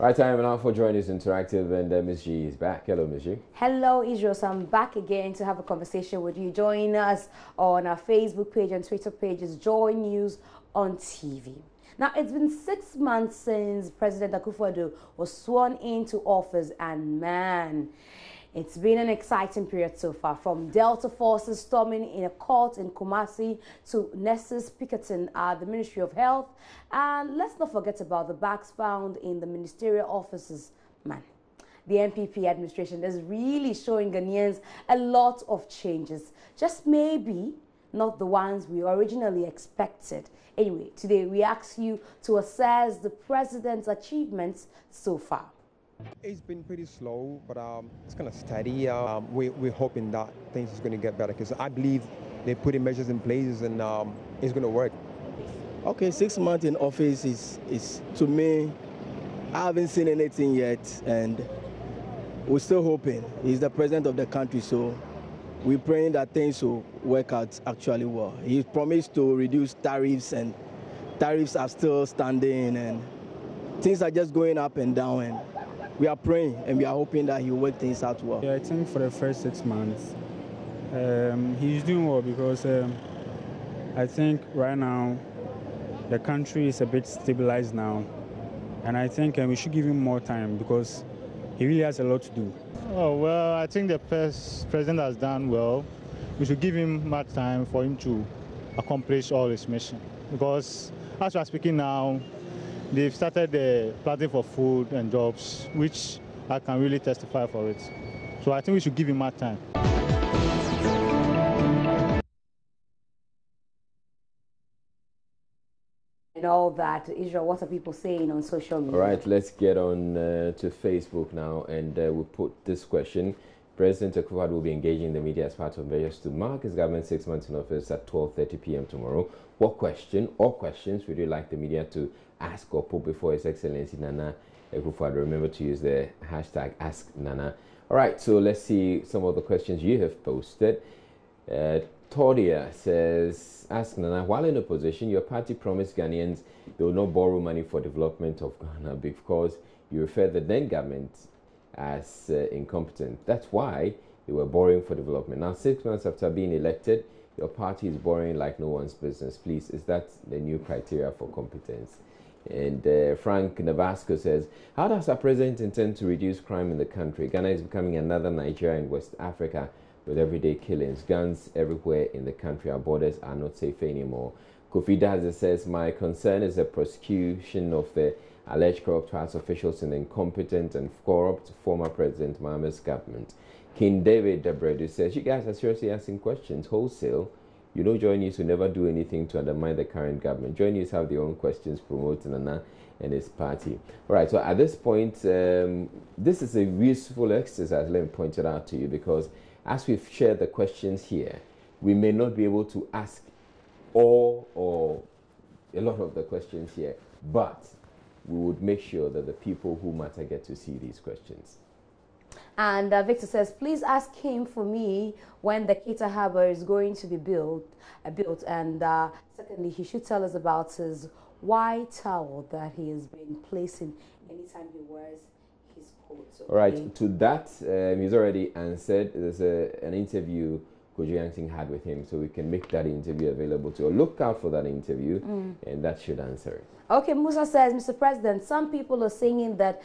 Right, time now for Join Us Interactive, and Ms. G is back. Hello, Ms. G. Hello, Israel. So I'm back again to have a conversation with you. Join us on our Facebook page and Twitter pages, Joy News on TV. Now, it's been 6 months since President Akufo-Addo was sworn into office, and man, it's been an exciting period so far, from Delta forces storming in a court in Kumasi to nurses picketing at the Ministry of Health. And let's not forget about the bags found in the ministerial offices. Man, the NPP administration is really showing Ghanaians a lot of changes, just maybe not the ones we originally expected. Anyway, today we ask you to assess the president's achievements so far. It's been pretty slow, but it's kind of steady. We're hoping that things is going to get better because I believe they're putting measures in place and it's going to work. Okay, 6 months in office is to me, I haven't seen anything yet, and we're still hoping. He's the president of the country, so we're praying that things will work out actually well. He promised to reduce tariffs, and tariffs are still standing, and things are just going up and down. And we are praying and we are hoping that he will work things out well. Yeah, I think for the first 6 months, he's doing well because I think right now the country is a bit stabilized now, and I think we should give him more time because he really has a lot to do. Oh, well, I think the president has done well. We should give him more time for him to accomplish all his mission, because as we are speaking now, they've started the planting for food and jobs, which I can really testify for it. So I think we should give him more time. And all that, Israel, what are people saying on social media? All right, let's get on to Facebook now, and we'll put this question. President Akufo-Addo will be engaging the media as part of measures to mark his government 6 months in office at 12:30 p.m. tomorrow. What question or questions would you like the media to ask or put before His Excellency Nana Akufo-Addo? Remember to use the hashtag AskNana. All right, so let's see some of the questions you have posted. Todia says, ask Nana, while in opposition, your party promised Ghanaians they will not borrow money for development of Ghana because you refer the then government as incompetent. That's why they were borrowing for development. Now, 6 months after being elected, your party is borrowing like no one's business. Please, is that the new criteria for competence? And Frank Navasco says, how does our president intend to reduce crime in the country? Ghana is becoming another Nigeria in West Africa with everyday killings, guns everywhere in the country. Our borders are not safe anymore. Kofi Daza says, my concern is the prosecution of the alleged corrupt house officials in the incompetent and corrupt former President Mahama's government. King David Debredu says, you guys are seriously asking questions wholesale. You know, Joy News will never do anything to undermine the current government. Joy News have their own questions promoting Nana and his party. All right, so at this point, this is a useful exercise, let me point it out to you, because as we've shared the questions here, we may not be able to ask all or a lot of the questions here, but we would make sure that the people who matter get to see these questions. And Victor says, please ask him for me when the Keita Harbour is going to be built. And secondly, he should tell us about his white towel that he has been placing anytime he wears his coat. Okay? All right, to that, he's already answered. There's an interview Kojo Yansing had with him, so we can make that interview available to you. Look out for that interview, and that should answer it. Okay, Musa says, Mr. President, some people are saying that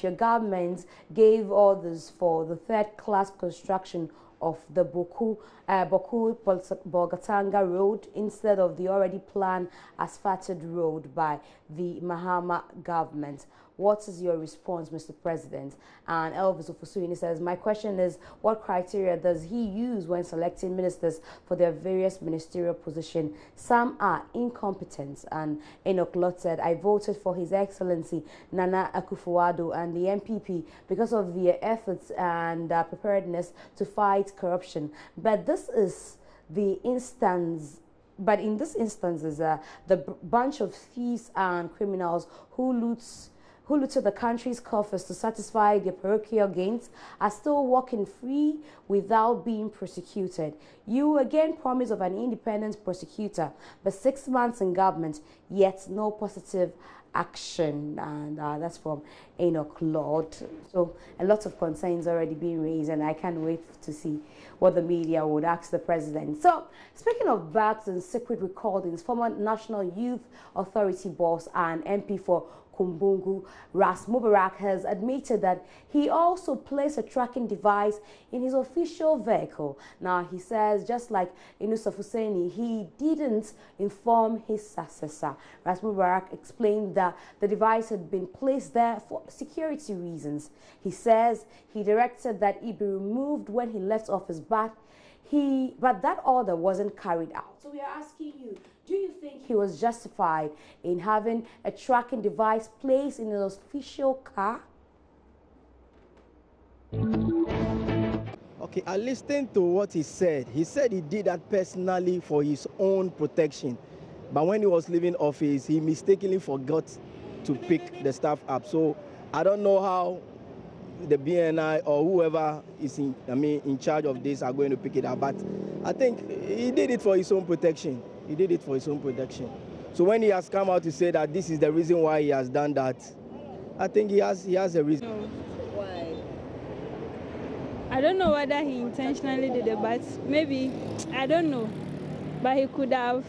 your government gave orders for the third-class construction of the Boku-Bolgatanga Road instead of the already planned asphalted road by the Mahama government. What is your response, Mr. President? And Elvis Ofosuini says, my question is, what criteria does he use when selecting ministers for their various ministerial positions? Some are incompetent. And Enoch Lot said, I voted for His Excellency Nana Akufo-Addo and the NPP because of their efforts and preparedness to fight corruption. But this is the instance. But in this instance, the bunch of thieves and criminals who looted the country's coffers to satisfy their parochial gains are still walking free without being prosecuted. You again promise of an independent prosecutor, but 6 months in government, yet no positive action, and that's from Enoch Lord. So a lot of concerns already being raised, and I can't wait to see what the media would ask the president. So speaking of bags and secret recordings, former National Youth Authority boss and MP for Kumbungu, Ras Mubarak, has admitted that he also placed a tracking device in his official vehicle. Now, he says, just like Yusuf Husseini, he didn't inform his successor. Ras Mubarak explained that the device had been placed there for security reasons. He says he directed that it be removed when he left office, but that order wasn't carried out. So we are asking you, do you think he was justified in having a tracking device placed in his official car? Okay, I listened to what he said. He said he did that personally for his own protection. But when he was leaving office, he mistakenly forgot to pick the stuff up. So I don't know how the BNI or whoever is in charge of this are going to pick it up. But I think he did it for his own protection. He did it for his own protection. So when he has come out to say that this is the reason why he has done that, I think he has a reason. No. Why? I don't know whether he intentionally did it, but maybe, I don't know. But he could have,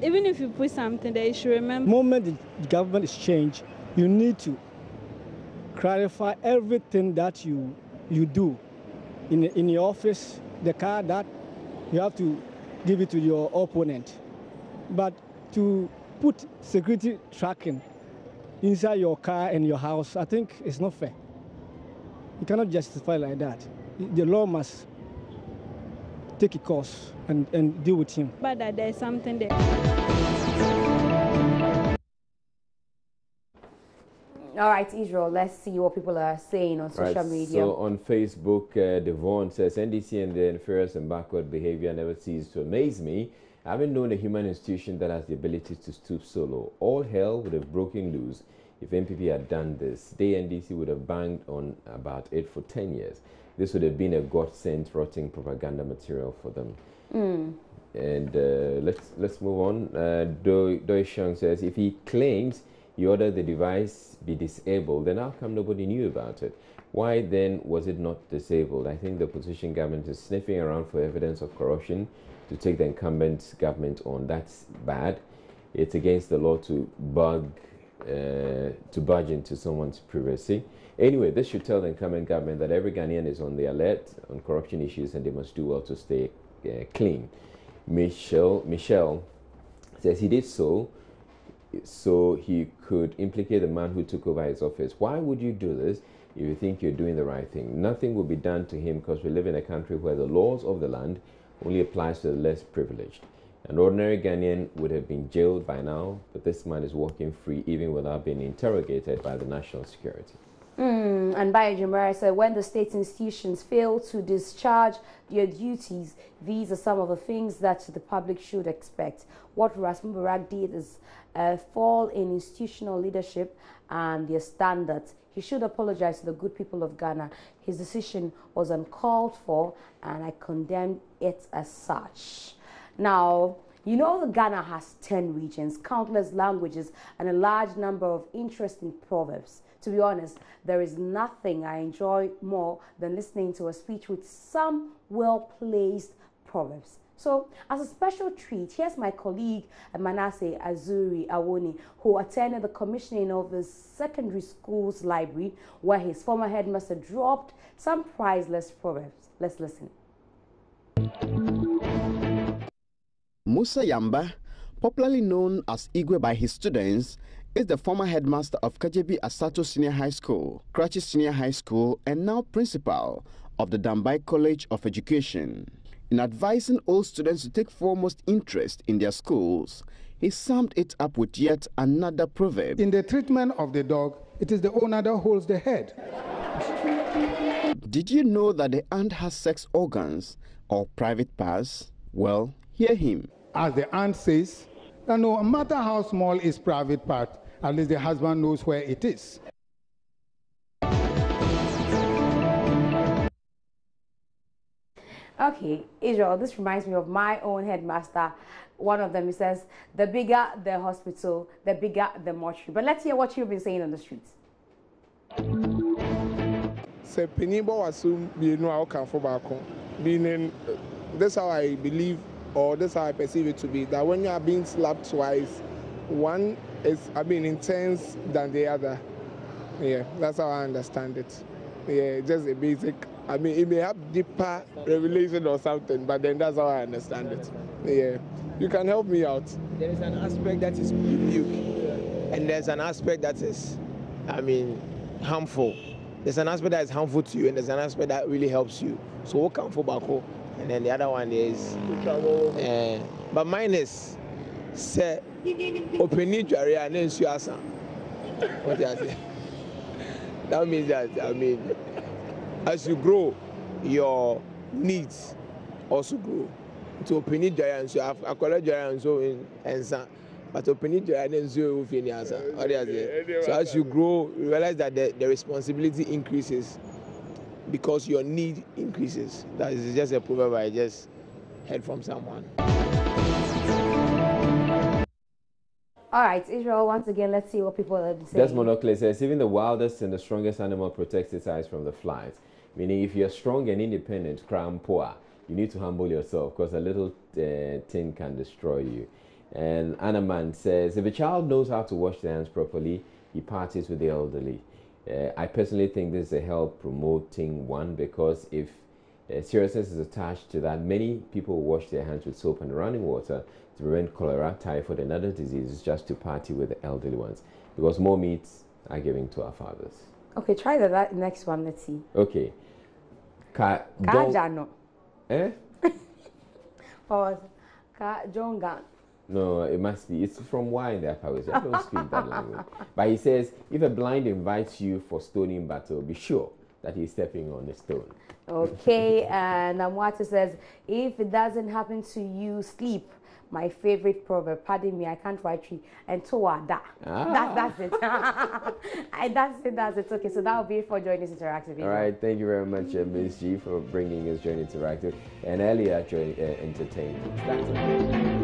even if you put something there, you should remember. The moment the government is changed, you need to clarify everything that you do in your office, the car, that you have to give it to your opponent. But to put security tracking inside your car and your house, I think it's not fair. You cannot justify like that. The law must take a course and deal with him. But that there's something there. All right, Israel, let's see what people are saying on social media. So on Facebook, Devon says, NDC and the nefarious and backward behavior never ceases to amaze me. I haven't known a human institution that has the ability to stoop so low. All hell would have broken loose if NPP had done this. The NDC would have banged on about it for 10 years. This would have been a God-sent rotting propaganda material for them. And let's move on. Doi Shang says, if he claims he ordered the device be disabled, then how come nobody knew about it? Why then was it not disabled? I think the opposition government is sniffing around for evidence of corruption to take the incumbent government on. That's bad. It's against the law to budge into someone's privacy. Anyway, this should tell the incumbent government that every Ghanaian is on the alert on corruption issues and they must do well to stay clean. Michelle says he did so he could implicate the man who took over his office. Why would you do this if you think you're doing the right thing? Nothing will be done to him because we live in a country where the laws of the land only applies to the less privileged. An ordinary Ghanaian would have been jailed by now, but this man is walking free even without being interrogated by the national security. And Bayo Jumara said, when the state institutions fail to discharge their duties, these are some of the things that the public should expect. What Ras Mubarak did is fall in institutional leadership and their standards. He should apologize to the good people of Ghana. His decision was uncalled for, and I condemn it as such. Now, you know that Ghana has 10 regions, countless languages, and a large number of interesting proverbs. To be honest, there is nothing I enjoy more than listening to a speech with some well-placed proverbs. So, as a special treat, here's my colleague Manasseh Azuri Awoni, who attended the commissioning of the secondary school's library, where his former headmaster dropped some priceless proverbs. Let's listen. Musa Yamba, popularly known as Igwe by his students, is the former headmaster of Kajebi Asato Senior High School, Karachi Senior High School, and now principal of the Dambai College of Education. In advising all students to take foremost interest in their schools, he summed it up with yet another proverb. In the treatment of the dog, it is the owner that holds the head. Did you know that the ant has sex organs or private parts? Well, hear him. As the ant says, that no matter how small his private part, at least the husband knows where it is. Okay, Israel, this reminds me of my own headmaster one of them, he says, the bigger the hospital, the bigger the mortuary. But let's hear what you've been saying on the streets. Say Penibo was be no outcome for back home. Meaning, that's how I believe, or that's how I perceive it to be, that when you are being slapped twice, one is intense than the other. Yeah, that's how I understand it. Yeah, just a basic. It may have deeper revelation or something, but then that's how I understand it. Yeah, you can help me out. There is an aspect that is rebuke, and there's an aspect that is, harmful. There's an aspect that is harmful to you, and there's an aspect that really helps you. So what come for Bako, and then the other one is, but mine is, say, open it area and then you ask. What do I say? That means that as you grow, your needs also grow. To open it area and so I call it area and so and so. But open it and so so as you grow, you realize that the responsibility increases because your need increases. That is just a proverb I just heard from someone. All right, Israel, once again, let's see what people are saying. Desmond Oakley says, even the wildest and the strongest animal protects its eyes from the flies. Meaning, if you're strong and independent, crampoa, you need to humble yourself because a little thing can destroy you. And Anaman says, if a child knows how to wash their hands properly, he parties with the elderly. I personally think this is a health promoting one because if seriousness is attached to that, many people wash their hands with soap and running water to prevent cholera, typhoid, and other diseases just to party with the elderly ones because more meats are given to our fathers. Okay, try the next one. Let's see. Okay. Kajano. Eh? Pause. Jongan. No, it must be. It's from why in the upper West. I don't speak that language. But he says, if a blind invites you for stoning battle, be sure that he's stepping on the stone. Okay, and Namwata says, if it doesn't happen to you, sleep. My favorite proverb, pardon me, I can't write tree. And toa da. That's it. That's it. Okay, so that will be it for Join Us Interactive. All right, thank you very much, Ms. G, for bringing us Join Interactive and earlier Join Entertainment. That's it.